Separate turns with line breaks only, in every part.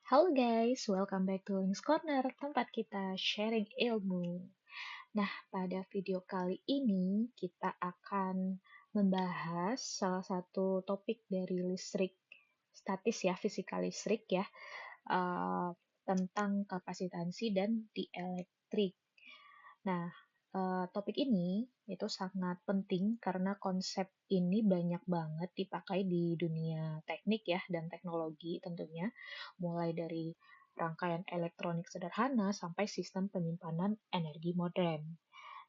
Halo guys, welcome back to Links Corner, tempat kita sharing ilmu. Nah, pada video kali ini kita akan membahas salah satu topik dari listrik statis ya, fisika listrik ya, eh, tentang kapasitansi dan dielektrik. Nah, topik ini itu sangat penting karena konsep ini banyak banget dipakai di dunia teknik ya dan teknologi tentunya, mulai dari rangkaian elektronik sederhana sampai sistem penyimpanan energi modern.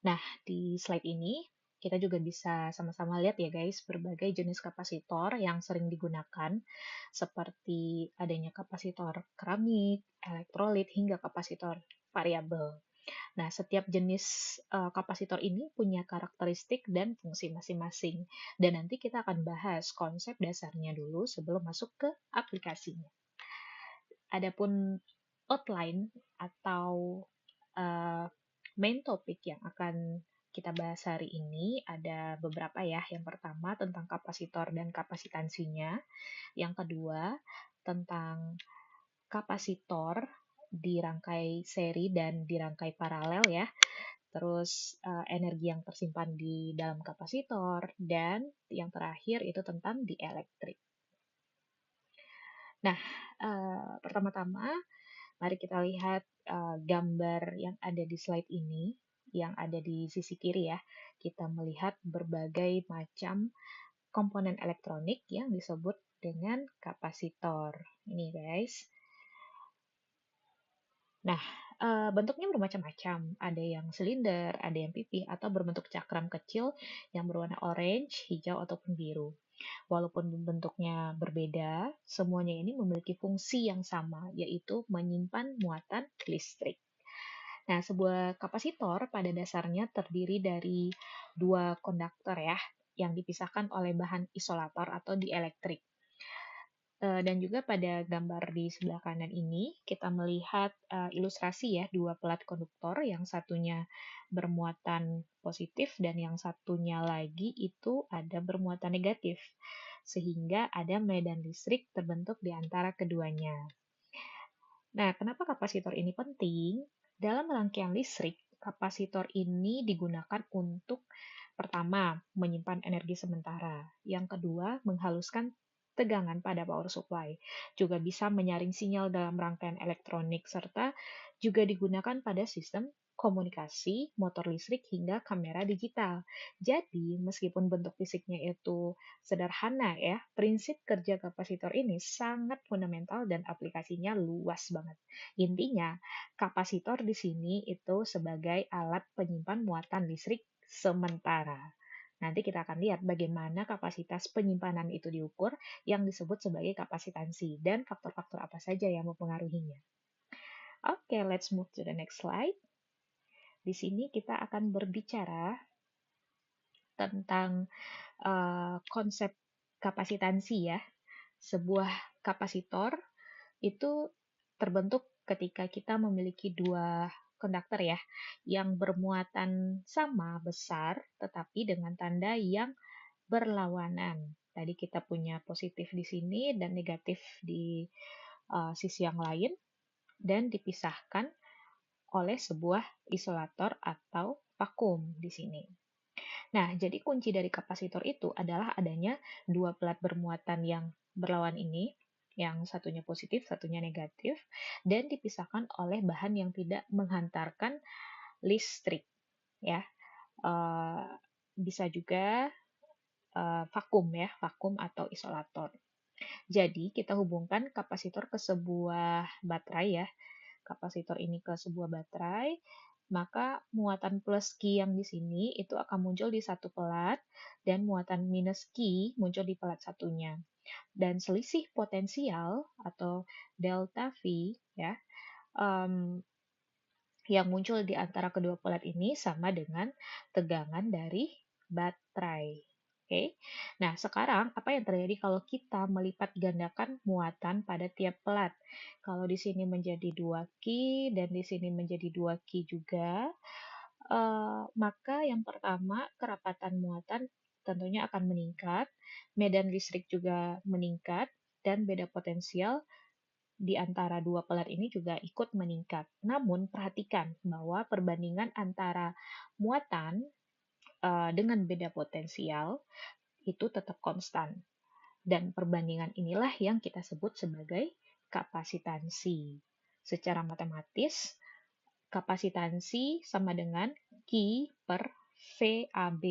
Nah, di slide ini kita juga bisa sama-sama lihat ya guys, berbagai jenis kapasitor yang sering digunakan, seperti adanya kapasitor keramik, elektrolit, hingga kapasitor variabel. Nah, setiap jenis kapasitor ini punya karakteristik dan fungsi masing-masing. Dan nanti kita akan bahas konsep dasarnya dulu sebelum masuk ke aplikasinya. Adapun outline atau uh, main topik yang akan kita bahas hari ini ada beberapa ya. Yang pertama tentang kapasitor dan kapasitansinya. Yang kedua tentang kapasitor dirangkai seri dan dirangkai paralel ya. Terus energi yang tersimpan di dalam kapasitor dan yang terakhir itu tentang dielektrik. Nah, pertama-tama mari kita lihat gambar yang ada di slide ini, yang ada di sisi kiri ya. Kita melihat berbagai macam komponen elektronik yang disebut dengan kapasitor. Ini guys. Nah, bentuknya bermacam-macam. Ada yang silinder, ada yang pipih, atau berbentuk cakram kecil yang berwarna orange, hijau, ataupun biru. Walaupun bentuknya berbeda, semuanya ini memiliki fungsi yang sama, yaitu menyimpan muatan listrik. Nah, sebuah kapasitor pada dasarnya terdiri dari dua konduktor ya, yang dipisahkan oleh bahan isolator atau dielektrik. Dan juga pada gambar di sebelah kanan ini, kita melihat ilustrasi ya, dua pelat konduktor, yang satunya bermuatan positif dan yang satunya lagi itu ada bermuatan negatif, sehingga ada medan listrik terbentuk di antara keduanya. Nah, kenapa kapasitor ini penting? Dalam rangkaian listrik, kapasitor ini digunakan untuk pertama, menyimpan energi sementara. Yang kedua, menghaluskan tegangan pada power supply. Juga bisa menyaring sinyal dalam rangkaian elektronik serta juga digunakan pada sistem komunikasi, motor listrik, hingga kamera digital. Jadi, meskipun bentuk fisiknya itu sederhana ya, prinsip kerja kapasitor ini sangat fundamental dan aplikasinya luas banget. Intinya, kapasitor di sini itu sebagai alat penyimpan muatan listrik sementara. Nanti kita akan lihat bagaimana kapasitas penyimpanan itu diukur yang disebut sebagai kapasitansi dan faktor-faktor apa saja yang mempengaruhinya. Oke, let's move to the next slide. Di sini kita akan berbicara tentang konsep kapasitansi ya. Sebuah kapasitor itu terbentuk ketika kita memiliki dua konduktor ya, yang bermuatan sama besar tetapi dengan tanda yang berlawanan. Tadi kita punya positif di sini dan negatif di sisi yang lain dan dipisahkan oleh sebuah isolator atau vakum di sini. Nah, jadi kunci dari kapasitor itu adalah adanya dua pelat bermuatan yang berlawan ini, yang satunya positif, satunya negatif, dan dipisahkan oleh bahan yang tidak menghantarkan listrik. Ya, Eh, bisa juga vakum ya, vakum atau isolator. Jadi kita hubungkan kapasitor ke sebuah baterai ya, kapasitor ini ke sebuah baterai, maka muatan plus Q yang di sini itu akan muncul di satu pelat dan muatan minus Q muncul di pelat satunya. Dan selisih potensial atau delta V ya um, yang muncul di antara kedua pelat ini sama dengan tegangan dari baterai. Oke. Nah, sekarang apa yang terjadi kalau kita melipat gandakan muatan pada tiap pelat? Kalau di sini menjadi 2Q dan di sini menjadi 2Q juga, maka yang pertama kerapatan muatan tentunya akan meningkat, medan listrik juga meningkat, dan beda potensial di antara dua pelat ini juga ikut meningkat. Namun perhatikan bahwa perbandingan antara muatan dengan beda potensial itu tetap konstan. Dan perbandingan inilah yang kita sebut sebagai kapasitansi. Secara matematis, kapasitansi sama dengan Q per VAB.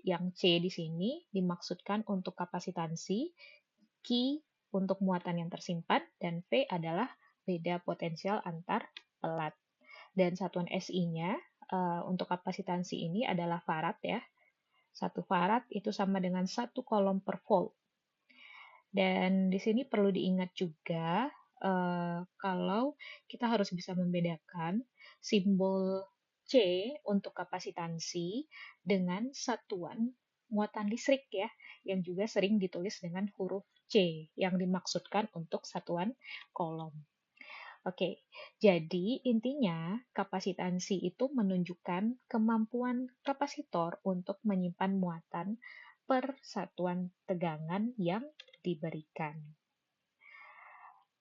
Yang C di sini dimaksudkan untuk kapasitansi, Q untuk muatan yang tersimpan, dan V adalah beda potensial antar pelat. Dan satuan SI-nya untuk kapasitansi ini adalah farad ya. 1 farad itu sama dengan 1 coulomb per volt. Dan di sini perlu diingat juga kalau kita harus bisa membedakan simbol C untuk kapasitansi dengan satuan muatan listrik ya, yang juga sering ditulis dengan huruf C yang dimaksudkan untuk satuan coulomb. Oke, jadi intinya kapasitansi itu menunjukkan kemampuan kapasitor untuk menyimpan muatan per satuan tegangan yang diberikan.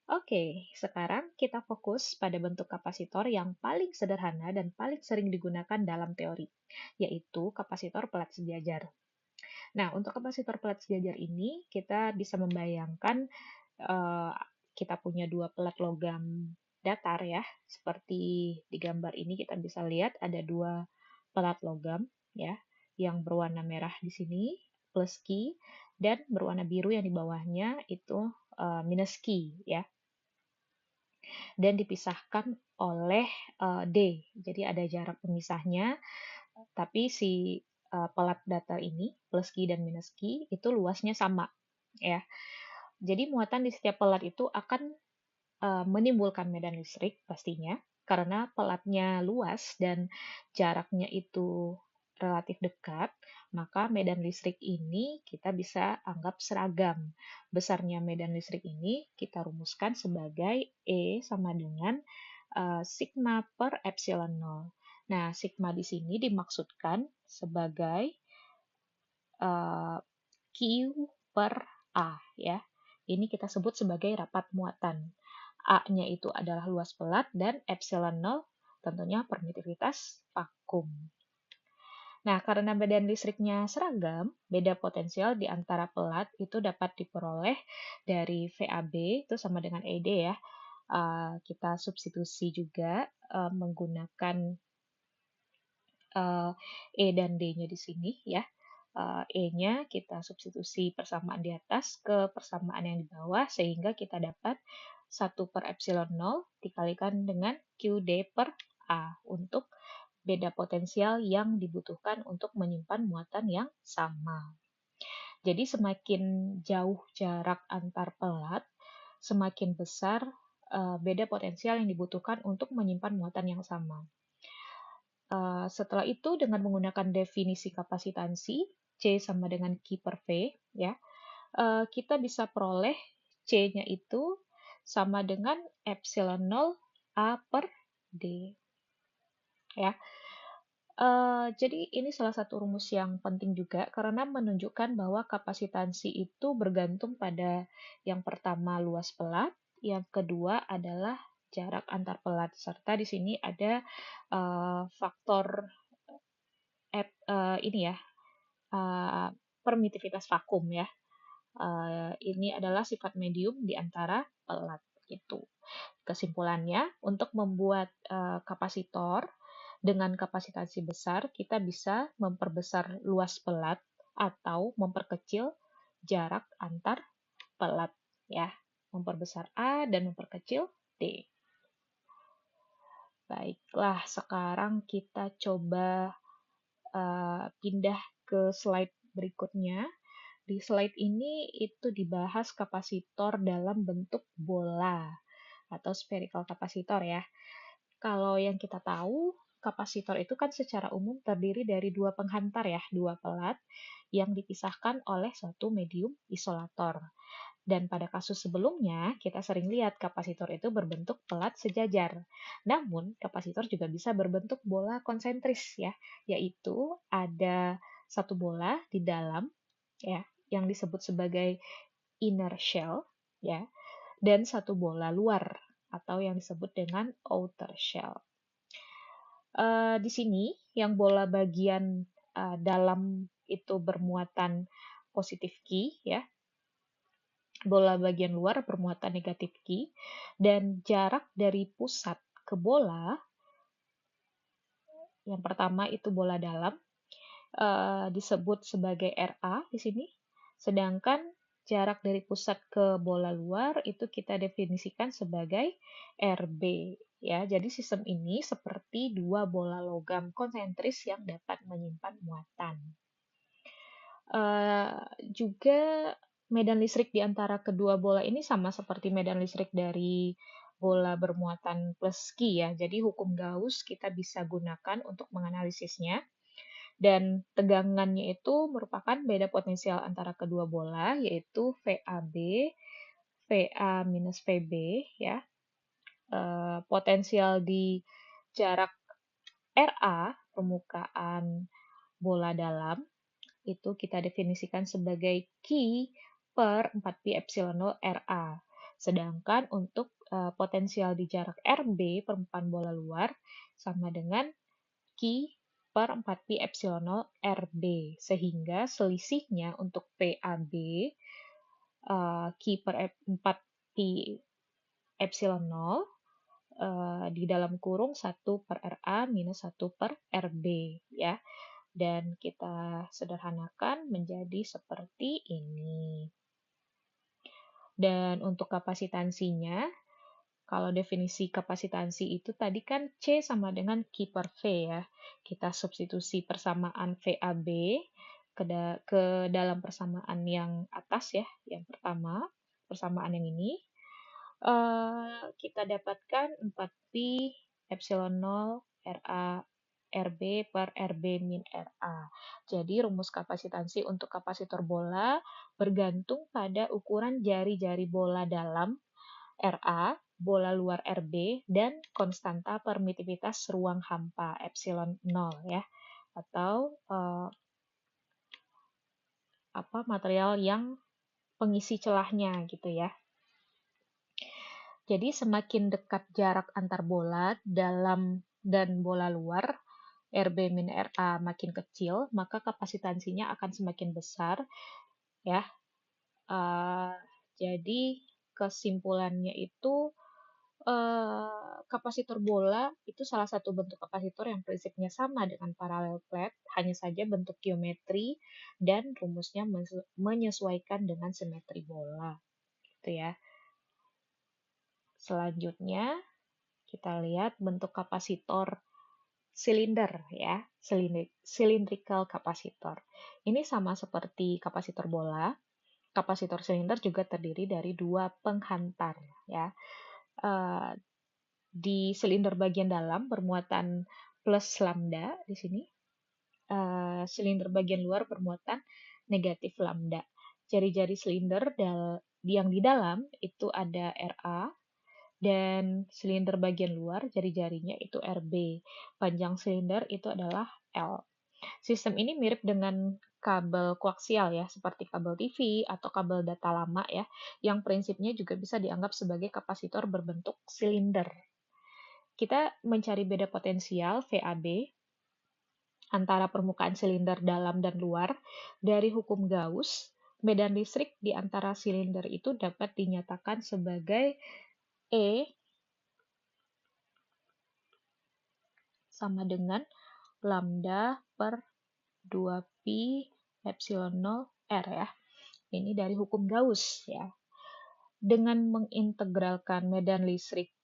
Oke, sekarang kita fokus pada bentuk kapasitor yang paling sederhana dan paling sering digunakan dalam teori, yaitu kapasitor pelat sejajar. Nah, untuk kapasitor pelat sejajar ini, kita bisa membayangkan uh, kita punya dua pelat logam datar ya, seperti di gambar ini kita bisa lihat ada dua pelat logam ya, yang berwarna merah di sini plus Q dan berwarna biru yang di bawahnya itu minus Q ya, dan dipisahkan oleh D. Jadi ada jarak pemisahnya, tapi si pelat datar ini plus Q dan minus Q itu luasnya sama ya. Jadi muatan di setiap pelat itu akan menimbulkan medan listrik pastinya karena pelatnya luas dan jaraknya itu relatif dekat, maka medan listrik ini kita bisa anggap seragam. Besarnya medan listrik ini kita rumuskan sebagai E sama dengan sigma per epsilon 0. Nah, sigma di sini dimaksudkan sebagai Q per A ya. Ini kita sebut sebagai rapat muatan. A-nya itu adalah luas pelat dan epsilon 0 tentunya permitivitas vakum. Nah, karena medan listriknya seragam, beda potensial di antara pelat itu dapat diperoleh dari VAB itu sama dengan ED ya. Kita substitusi juga menggunakan E dan D-nya di sini ya. E-nya kita substitusi persamaan di atas ke persamaan yang di bawah sehingga kita dapat 1 per epsilon 0 dikalikan dengan QD per A untuk beda potensial yang dibutuhkan untuk menyimpan muatan yang sama. Jadi semakin jauh jarak antar pelat, semakin besar beda potensial yang dibutuhkan untuk menyimpan muatan yang sama. Setelah itu dengan menggunakan definisi kapasitansi C sama dengan Q per V ya, kita bisa peroleh C-nya itu sama dengan epsilon 0 A per D ya. Jadi ini salah satu rumus yang penting juga karena menunjukkan bahwa kapasitansi itu bergantung pada yang pertama luas pelat, yang kedua adalah jarak antar pelat serta di sini ada faktor ini ya permitivitas vakum ya. Ini adalah sifat medium di antara pelat gitu. Kesimpulannya, untuk membuat kapasitor dengan kapasitansi besar, kita bisa memperbesar luas pelat atau memperkecil jarak antar pelat ya. Memperbesar A dan memperkecil D. Baiklah, sekarang kita coba pindah ke slide berikutnya. Di slide ini itu dibahas kapasitor dalam bentuk bola atau spherical kapasitor ya. Kalau yang kita tahu, kapasitor itu kan secara umum terdiri dari dua penghantar ya, dua pelat yang dipisahkan oleh suatu medium isolator. Dan pada kasus sebelumnya, kita sering lihat kapasitor itu berbentuk pelat sejajar. Namun, kapasitor juga bisa berbentuk bola konsentris ya, yaitu ada satu bola di dalam ya, yang disebut sebagai inner shell ya. dan satu bola luar atau yang disebut dengan outer shell. Di sini yang bola bagian dalam itu bermuatan positif Q, ya. Bola bagian luar bermuatan negatif Q, dan jarak dari pusat ke bola, yang pertama itu bola dalam, disebut sebagai RA di sini, sedangkan jarak dari pusat ke bola luar itu kita definisikan sebagai RB. Ya, jadi sistem ini seperti dua bola logam konsentris yang dapat menyimpan muatan. Juga medan listrik di antara kedua bola ini sama seperti medan listrik dari bola bermuatan plus Q, ya. Jadi hukum Gauss kita bisa gunakan untuk menganalisisnya. Dan tegangannya itu merupakan beda potensial antara kedua bola, yaitu VAB, VA minus VB, ya. Potensial di jarak RA, permukaan bola dalam, itu kita definisikan sebagai Q per 4pi epsilon 0 RA. Sedangkan untuk potensial di jarak RB, permukaan bola luar, sama dengan Q per 4pi epsilon 0 RB. Sehingga selisihnya untuk PAB, Q per 4pi epsilon 0, di dalam kurung 1 per RA minus 1 per RB, ya. Dan kita sederhanakan menjadi seperti ini. Dan untuk kapasitansinya, kalau definisi kapasitansi itu tadi kan C sama dengan Q per V, ya. Kita substitusi persamaan VAB ke dalam persamaan yang atas, ya, yang pertama, persamaan yang ini. Kita dapatkan 4pi epsilon 0 RA RB per RB min RA. Jadi rumus kapasitansi untuk kapasitor bola bergantung pada ukuran jari-jari bola dalam RA, bola luar RB, dan konstanta permitivitas ruang hampa epsilon 0, ya. Atau material yang pengisi celahnya gitu, ya. Jadi semakin dekat jarak antar bola dalam dan bola luar, RB min RA makin kecil, maka kapasitansinya akan semakin besar, ya. Jadi kesimpulannya itu kapasitor bola itu salah satu bentuk kapasitor yang prinsipnya sama dengan parallel plate, hanya saja bentuk geometri dan rumusnya menyesuaikan dengan simetri bola, gitu ya. Selanjutnya kita lihat bentuk kapasitor silinder, ya, cylindrical kapasitor. Ini sama seperti kapasitor bola. Kapasitor silinder juga terdiri dari dua penghantar, ya. Di silinder bagian dalam bermuatan plus lambda di sini. Silinder bagian luar bermuatan negatif lambda. Jari-jari silinder yang di dalam itu ada RA, dan silinder bagian luar jari-jarinya itu RB. Panjang silinder itu adalah L. Sistem ini mirip dengan kabel koaksial, ya, seperti kabel TV atau kabel data lama, ya, yang prinsipnya juga bisa dianggap sebagai kapasitor berbentuk silinder. Kita mencari beda potensial VAB antara permukaan silinder dalam dan luar dari hukum Gauss. Medan listrik di antara silinder itu dapat dinyatakan sebagai E sama dengan lambda per 2pi epsilon 0 R, ya. Ini dari hukum Gauss, ya. Dengan mengintegralkan medan listrik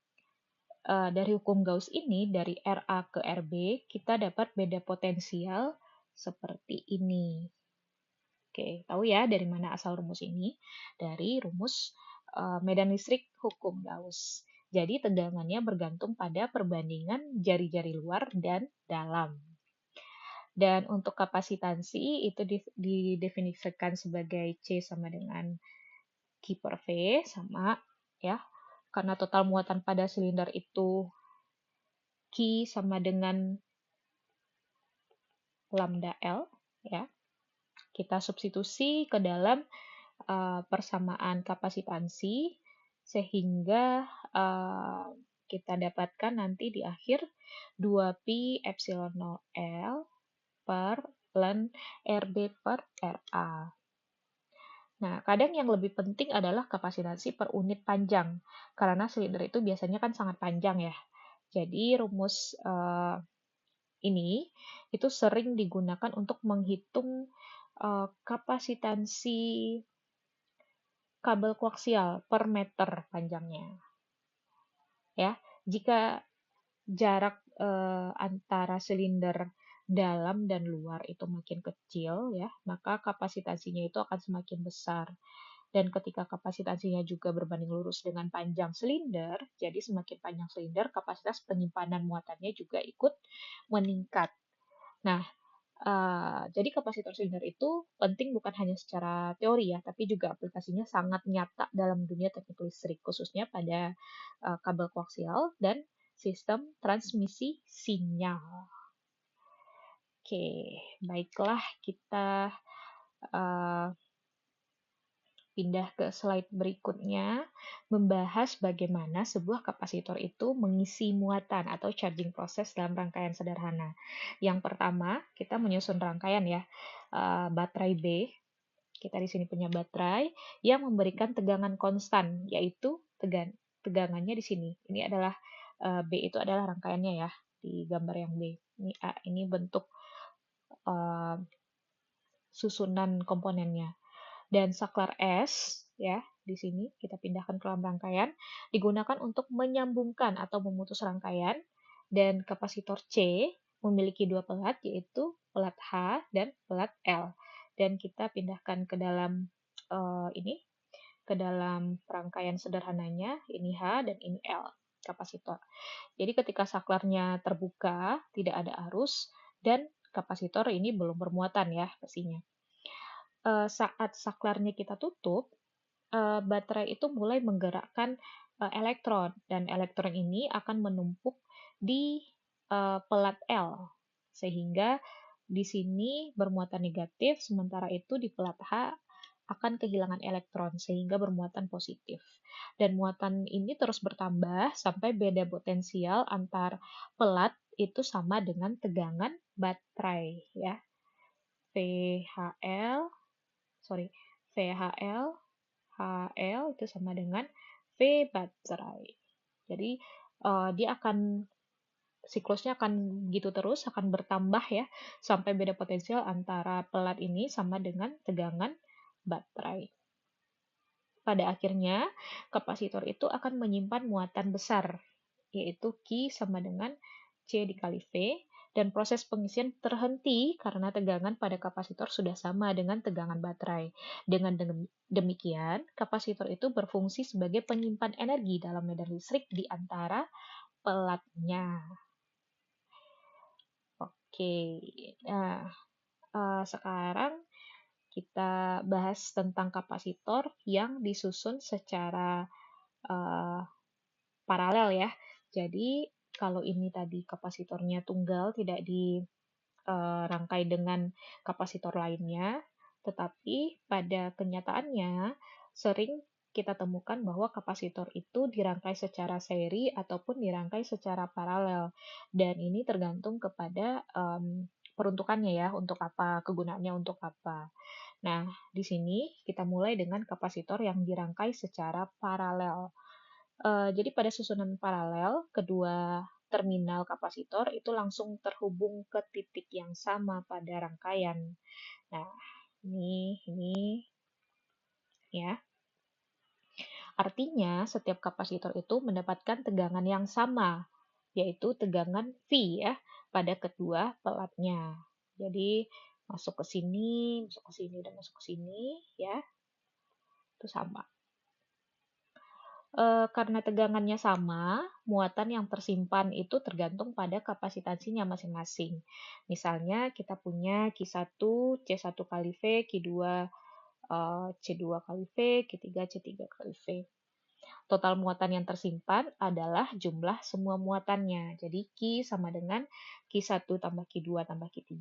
dari hukum Gauss ini dari RA ke RB, kita dapat beda potensial seperti ini. Oke, tahu ya dari mana asal rumus ini? Dari rumus medan listrik hukum Gauss. Jadi tegangannya bergantung pada perbandingan jari-jari luar dan dalam. Dan untuk kapasitansi itu didefinisikan sebagai C sama dengan Q per V, sama, ya. Karena total muatan pada silinder itu Q sama dengan lambda L, ya. Kita substitusi ke dalam persamaan kapasitansi, sehingga kita dapatkan nanti di akhir 2pi epsilon 0L per ln RB per RA. Nah, kadang yang lebih penting adalah kapasitasi per unit panjang, karena silinder itu biasanya kan sangat panjang ya. Jadi rumus ini itu sering digunakan untuk menghitung kapasitansi kabel koaksial per meter panjangnya. Ya, jika jarak antara silinder dalam dan luar itu makin kecil ya, maka kapasitasinya itu akan semakin besar. Dan ketika kapasitasinya juga berbanding lurus dengan panjang silinder, jadi semakin panjang silinder, kapasitas penyimpanan muatannya juga ikut meningkat. Nah, jadi kapasitor silinder itu penting bukan hanya secara teori ya, tapi juga aplikasinya sangat nyata dalam dunia teknik listrik, khususnya pada kabel koaksial dan sistem transmisi sinyal. Oke, baiklah kita uh, pindah ke slide berikutnya, membahas bagaimana sebuah kapasitor itu mengisi muatan atau charging proses dalam rangkaian sederhana. Yang pertama, kita menyusun rangkaian ya, baterai B. Kita di sini punya baterai yang memberikan tegangan konstan, yaitu tegangannya di sini. Ini adalah B itu adalah rangkaiannya ya, di gambar yang B. Ini A, ini bentuk susunan komponennya. Dan saklar S ya di sini kita pindahkan ke dalam rangkaian digunakan untuk menyambungkan atau memutus rangkaian, dan kapasitor C memiliki dua pelat yaitu pelat H dan pelat L, dan kita pindahkan ke dalam ini ke dalam rangkaian sederhananya, ini H dan ini L kapasitor. Jadi ketika saklarnya terbuka tidak ada arus dan kapasitor ini belum bermuatan ya pastinya. Saat saklarnya kita tutup, baterai itu mulai menggerakkan elektron, dan elektron ini akan menumpuk di pelat L, sehingga di sini bermuatan negatif, sementara itu di pelat H akan kehilangan elektron, sehingga bermuatan positif. Dan muatan ini terus bertambah sampai beda potensial antar pelat itu sama dengan tegangan baterai ya. VHL VHL HL itu sama dengan V baterai. Jadi dia akan siklusnya akan gitu terus, akan bertambah ya sampai beda potensial antara pelat ini sama dengan tegangan baterai. Pada akhirnya kapasitor itu akan menyimpan muatan besar, yaitu Q sama dengan C dikali V, dan proses pengisian terhenti karena tegangan pada kapasitor sudah sama dengan tegangan baterai. Dengan demikian, kapasitor itu berfungsi sebagai penyimpan energi dalam medan listrik di antara pelatnya. Oke, nah sekarang kita bahas tentang kapasitor yang disusun secara paralel ya. Jadi kalau ini tadi kapasitornya tunggal, tidak dirangkai dengan kapasitor lainnya, tetapi pada kenyataannya sering kita temukan bahwa kapasitor itu dirangkai secara seri ataupun dirangkai secara paralel, dan ini tergantung kepada peruntukannya ya, untuk apa, kegunaannya untuk apa. Nah, di sini kita mulai dengan kapasitor yang dirangkai secara paralel. Jadi pada susunan paralel, kedua terminal kapasitor itu langsung terhubung ke titik yang sama pada rangkaian. Nah, ini ya. Artinya setiap kapasitor itu mendapatkan tegangan yang sama, yaitu tegangan V ya pada kedua pelatnya. Jadi masuk ke sini, dan masuk ke sini ya. Itu sama. Karena tegangannya sama, muatan yang tersimpan itu tergantung pada kapasitansinya masing-masing. Misalnya kita punya Q1 C1 kali V, Q2 C2 kali V, Q3 C3 kali V. Total muatan yang tersimpan adalah jumlah semua muatannya. Jadi Q sama dengan Q1 tambah Q2 tambah Q3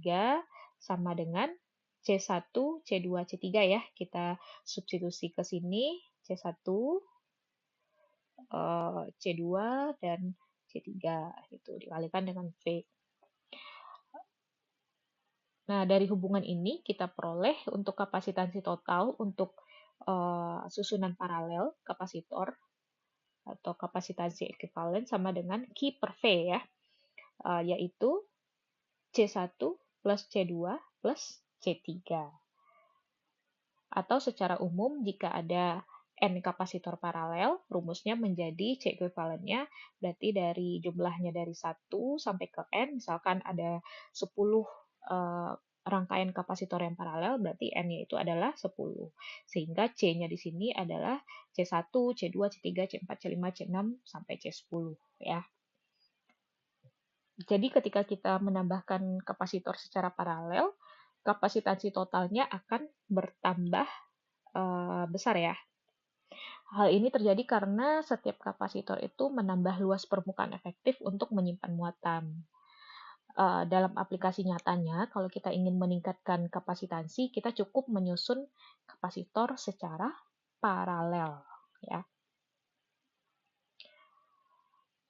sama dengan C1 C2 C3 ya. Kita substitusi ke sini C1 C2 dan C3 itu dikalikan dengan V. Nah, dari hubungan ini kita peroleh untuk kapasitansi total untuk susunan paralel kapasitor atau kapasitansi ekuivalen sama dengan Q per V ya, yaitu C1 plus C2 plus C3. Atau secara umum jika ada N kapasitor paralel, rumusnya menjadi C ekuivalennya berarti dari jumlahnya dari 1 sampai ke N, misalkan ada 10 rangkaian kapasitor yang paralel, berarti N-nya itu adalah 10. Sehingga C-nya di sini adalah C1, C2, C3, C4, C5, C6, sampai C10 ya. Jadi ketika kita menambahkan kapasitor secara paralel, kapasitansi totalnya akan bertambah besar ya. Hal ini terjadi karena setiap kapasitor itu menambah luas permukaan efektif untuk menyimpan muatan. Dalam aplikasi nyatanya, kalau kita ingin meningkatkan kapasitansi, kita cukup menyusun kapasitor secara paralel. Ya.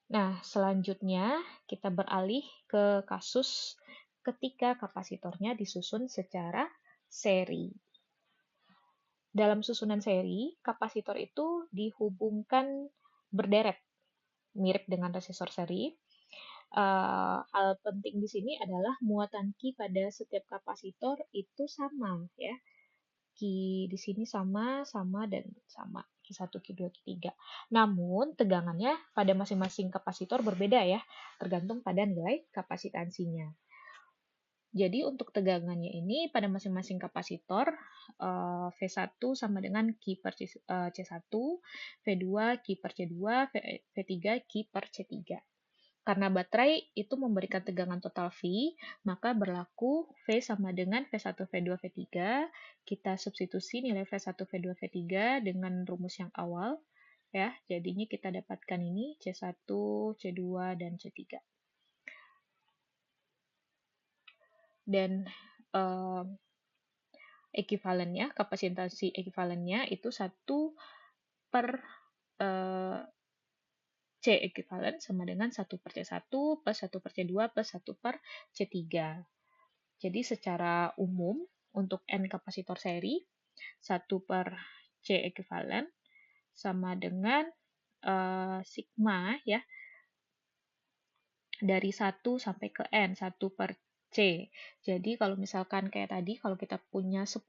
Nah, selanjutnya kita beralih ke kasus ketika kapasitornya disusun secara seri. Dalam susunan seri, kapasitor itu dihubungkan berderet, mirip dengan resistor seri. Hal penting di sini adalah muatan Q pada setiap kapasitor itu sama ya. Q di sini sama, dan sama. Q1, Q2, Q3. Namun, tegangannya pada masing-masing kapasitor berbeda ya, tergantung pada nilai kapasitansinya. Jadi untuk tegangannya ini pada masing-masing kapasitor V1 sama dengan Q per C1, V2 Q per C2, V3 Q per C3. Karena baterai itu memberikan tegangan total V, maka berlaku V sama dengan V1, V2, V3. Kita substitusi nilai V1, V2, V3 dengan rumus yang awal. Ya, jadinya kita dapatkan ini C1, C2, dan C3. Dan ekuivalennya, kapasitansi ekuivalennya itu 1 per C ekuivalen sama dengan 1 per C1 plus 1 per C2 plus 1 per C3. Jadi secara umum untuk N kapasitor seri, 1 per C ekuivalen sama dengan sigma ya, dari 1 sampai ke N, 1 per C. Jadi kalau misalkan kayak tadi, kalau kita punya 10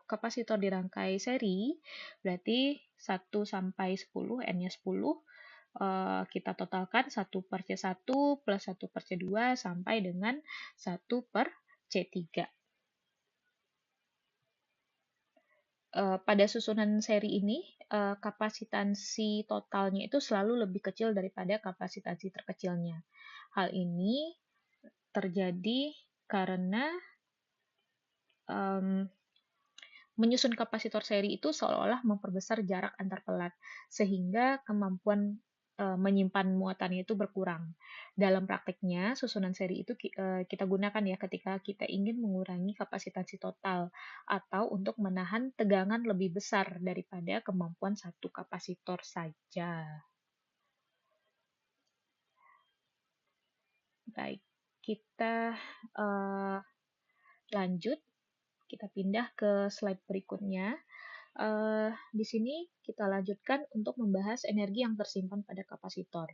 kapasitor di rangkai seri, berarti 1 sampai 10, N-nya 10, kita totalkan 1 per C1 plus 1 per C2 sampai dengan 1 per C3. Pada susunan seri ini, kapasitansi totalnya itu selalu lebih kecil daripada kapasitansi terkecilnya. Hal ini terjadi karena menyusun kapasitor seri itu seolah-olah memperbesar jarak antar pelat, sehingga kemampuan menyimpan muatannya itu berkurang. Dalam prakteknya, susunan seri itu kita gunakan ya ketika kita ingin mengurangi kapasitansi total atau untuk menahan tegangan lebih besar daripada kemampuan satu kapasitor saja. Baik, kita lanjut. Kita pindah ke slide berikutnya. Di sini kita lanjutkan untuk membahas energi yang tersimpan pada kapasitor.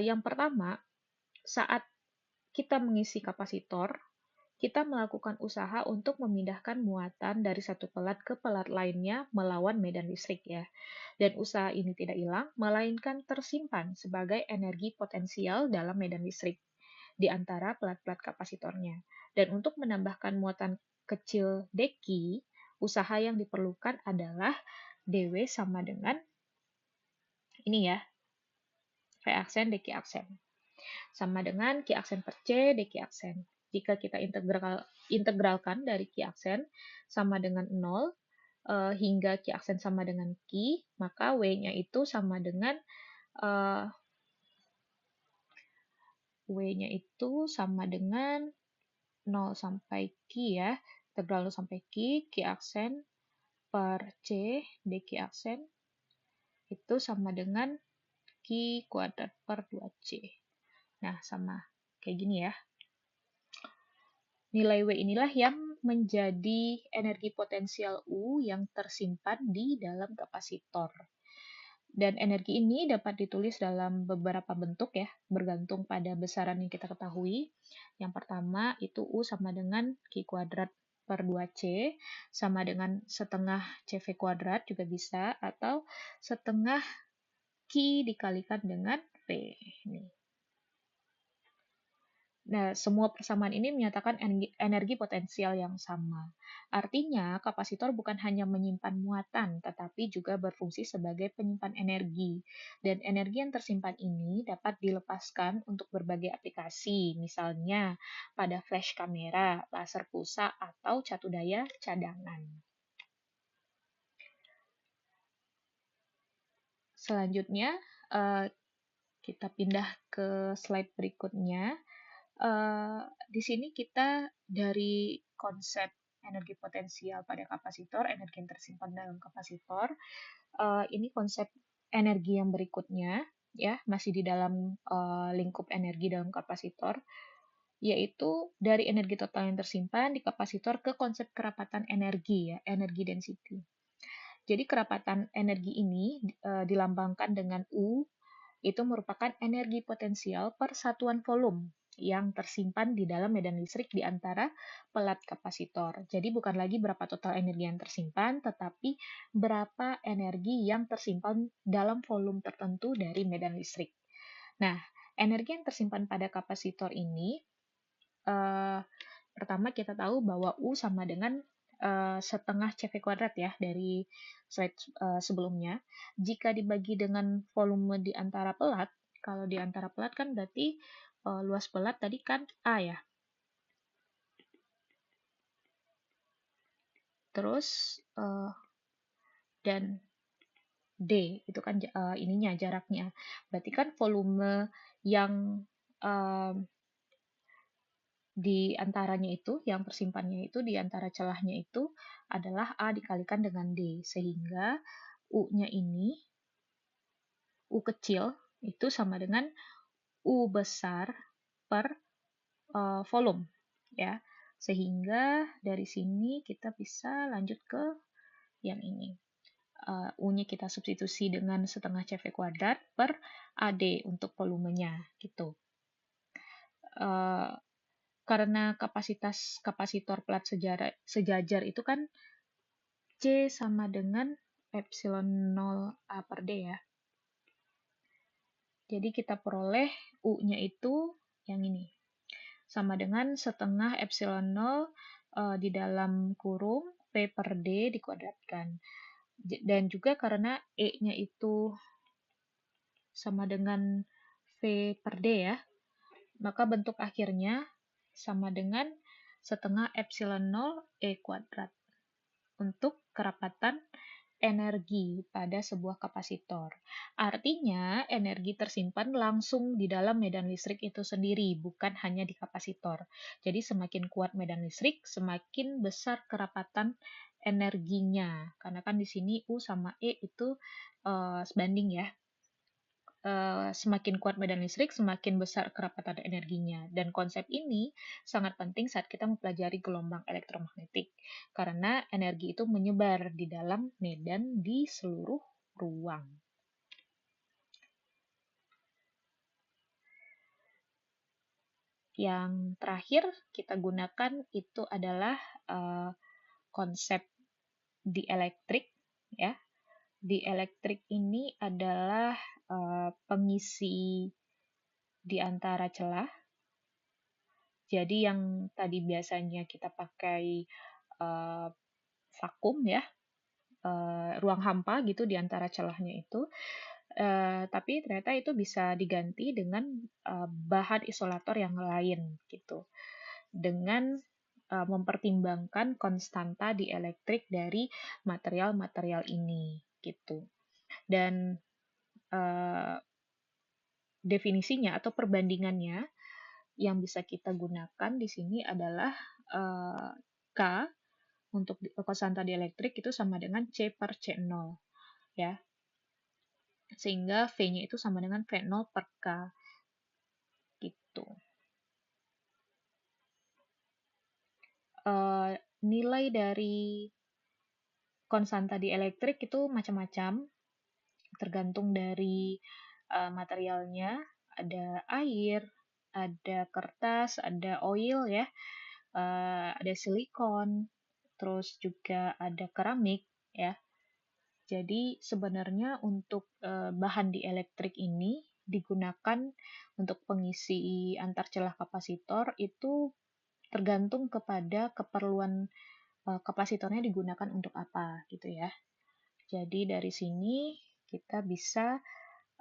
Yang pertama, saat kita mengisi kapasitor, kita melakukan usaha untuk memindahkan muatan dari satu pelat ke pelat lainnya melawan medan listrik ya. Dan usaha ini tidak hilang, melainkan tersimpan sebagai energi potensial dalam medan listrik di antara pelat-pelat kapasitornya. Dan untuk menambahkan muatan kecil deki, usaha yang diperlukan adalah dW sama dengan ini ya, V aksen dQ aksen. Sama dengan Q aksen per C dQ aksen. Jika kita integralkan dari Q aksen sama dengan 0 hingga Q aksen sama dengan Q, maka W-nya itu sama dengan W-nya itu sama dengan 0 sampai Q ya. Integral 0 sampai Q aksen per C dQ aksen itu sama dengan Q kuadrat per 2C. Nah, sama kayak gini ya. Nilai W inilah yang menjadi energi potensial U yang tersimpan di dalam kapasitor. Dan energi ini dapat ditulis dalam beberapa bentuk ya, bergantung pada besaran yang kita ketahui. Yang pertama itu U sama dengan Q kuadrat per 2C, sama dengan setengah CV kuadrat juga bisa, atau setengah Q dikalikan dengan V. Nih. Nah, semua persamaan ini menyatakan energi potensial yang sama. Artinya, kapasitor bukan hanya menyimpan muatan, tetapi juga berfungsi sebagai penyimpan energi. Dan energi yang tersimpan ini dapat dilepaskan untuk berbagai aplikasi, misalnya pada flash kamera, laser pulsa, atau catu daya cadangan. Selanjutnya, kita pindah ke slide berikutnya. Di sini kita dari konsep energi potensial pada kapasitor, energi yang tersimpan dalam kapasitor, ini konsep energi yang berikutnya, ya masih di dalam lingkup energi dalam kapasitor, yaitu dari energi total yang tersimpan di kapasitor ke konsep kerapatan energi, ya energi density. Jadi kerapatan energi ini dilambangkan dengan U, itu merupakan energi potensial per satuan volume yang tersimpan di dalam medan listrik di antara pelat kapasitor. Jadi bukan lagi berapa total energi yang tersimpan, tetapi berapa energi yang tersimpan dalam volume tertentu dari medan listrik. Nah, energi yang tersimpan pada kapasitor ini, pertama kita tahu bahwa U sama dengan setengah CV kuadrat ya dari slide sebelumnya. Jika dibagi dengan volume di antara pelat, kalau di antara pelat kan berarti luas pelat tadi kan A ya. Terus dan D itu kan ininya jaraknya. Berarti kan volume yang di antaranya itu, yang tersimpannya itu, di antara celahnya itu adalah A dikalikan dengan D. Sehingga U-nya ini, U kecil, itu sama dengan U besar per volume. Ya. Sehingga dari sini kita bisa lanjut ke yang ini. U-nya kita substitusi dengan setengah CV kuadrat per AD untuk volumenya. Gitu. Karena kapasitas kapasitor plat sejajar itu kan C sama dengan epsilon 0 A per D ya. Jadi kita peroleh U-nya itu yang ini. Sama dengan setengah epsilon 0 di dalam kurung P per D dikuadratkan. Dan juga karena E-nya itu sama dengan V per D ya, maka bentuk akhirnya sama dengan setengah epsilon 0 E kuadrat untuk kerapatan energi pada sebuah kapasitor. Artinya, energi tersimpan langsung di dalam medan listrik itu sendiri, bukan hanya di kapasitor. Jadi, semakin kuat medan listrik, semakin besar kerapatan energinya. Karena kan di sini U sama E itu sebanding ya. Semakin kuat medan listrik, semakin besar kerapatan energinya. Dan konsep ini sangat penting saat kita mempelajari gelombang elektromagnetik, karena energi itu menyebar di dalam medan di seluruh ruang. Yang terakhir kita gunakan itu adalah konsep dielektrik, ya. Dielektrik ini adalah pengisi di antara celah. Jadi yang tadi biasanya kita pakai vakum ya, ruang hampa gitu di antara celahnya itu, tapi ternyata itu bisa diganti dengan bahan isolator yang lain gitu, dengan mempertimbangkan konstanta dielektrik dari material-material ini gitu. Dan definisinya atau perbandingannya yang bisa kita gunakan di sini adalah K untuk konstanta dielektrik itu sama dengan C per C0 ya. sehingga V-nya itu sama dengan V0 per K, gitu. Nilai dari konstanta di elektrik itu macam-macam, tergantung dari materialnya. Ada air, ada kertas, ada oil ya, ada silikon, terus juga ada keramik ya. Jadi sebenarnya untuk bahan di elektrik ini digunakan untuk pengisi antar celah kapasitor itu tergantung kepada keperluan kapasitornya digunakan untuk apa gitu ya. Jadi dari sini kita bisa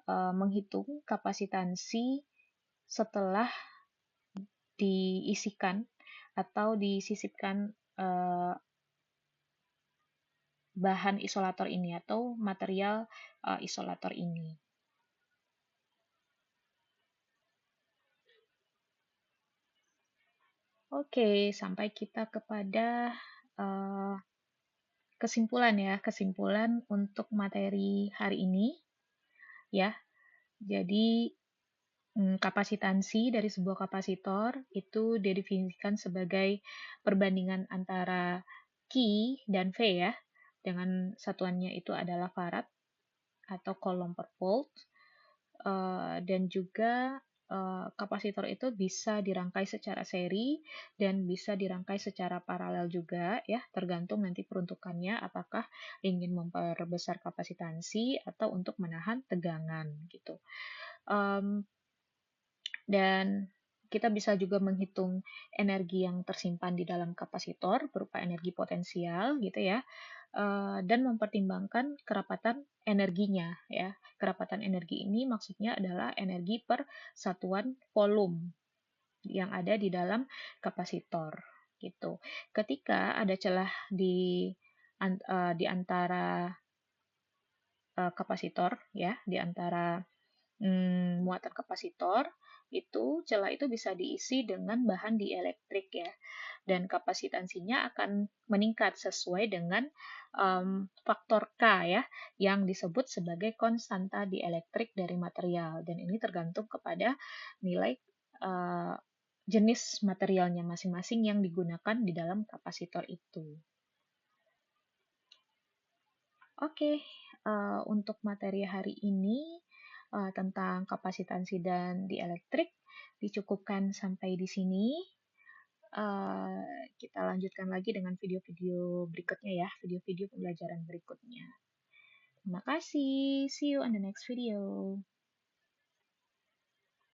menghitung kapasitansi setelah diisikan atau disisipkan bahan isolator ini atau material isolator ini. Oke, sampai kita kepada uh, kesimpulan ya, kesimpulan untuk materi hari ini ya. Jadi kapasitansi dari sebuah kapasitor itu didefinisikan sebagai perbandingan antara Q dan V ya, dengan satuannya itu adalah farad atau coulomb per volt. Dan juga kapasitor itu bisa dirangkai secara seri dan bisa dirangkai secara paralel juga ya, tergantung nanti peruntukannya apakah ingin memperbesar kapasitansi atau untuk menahan tegangan gitu. Dan kita bisa juga menghitung energi yang tersimpan di dalam kapasitor berupa energi potensial gitu ya, dan mempertimbangkan kerapatan energinya ya. Kerapatan energi ini maksudnya adalah energi per satuan volume yang ada di dalam kapasitor gitu. Ketika ada celah di antara kapasitor ya, di antara muatan kapasitor, itu celah itu bisa diisi dengan bahan dielektrik ya, dan kapasitansinya akan meningkat sesuai dengan faktor K ya, yang disebut sebagai konstanta dielektrik dari material, dan ini tergantung kepada nilai uh, jenis materialnya masing-masing yang digunakan di dalam kapasitor itu. Oke, untuk materi hari ini tentang kapasitansi dan dielektrik dicukupkan sampai di sini. Kita lanjutkan lagi dengan video-video berikutnya ya, video-video pembelajaran berikutnya. Terima kasih, see you on the next video.